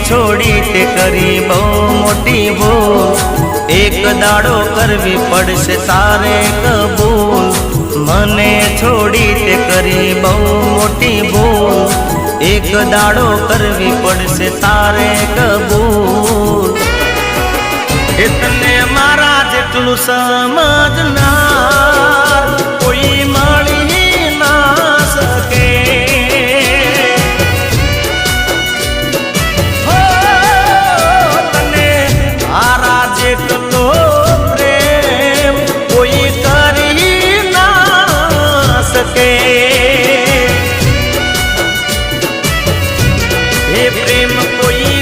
છોડી તે કરી બહુ મોટી ભૂલ। એક દાડો કરવી પડશે તારે કબૂલ। મને છોડી તે કરી બહુ મોટી ભૂલ। એક દાડો કરવી પડશે તારે કબૂલ। એટલે મારા જેટલું સમજનાર કોઈ મળી ના શકે। તને મારા જેટલો પ્રેમ કોઈ કરી ના શકે। એ પ્રેમ કોઈ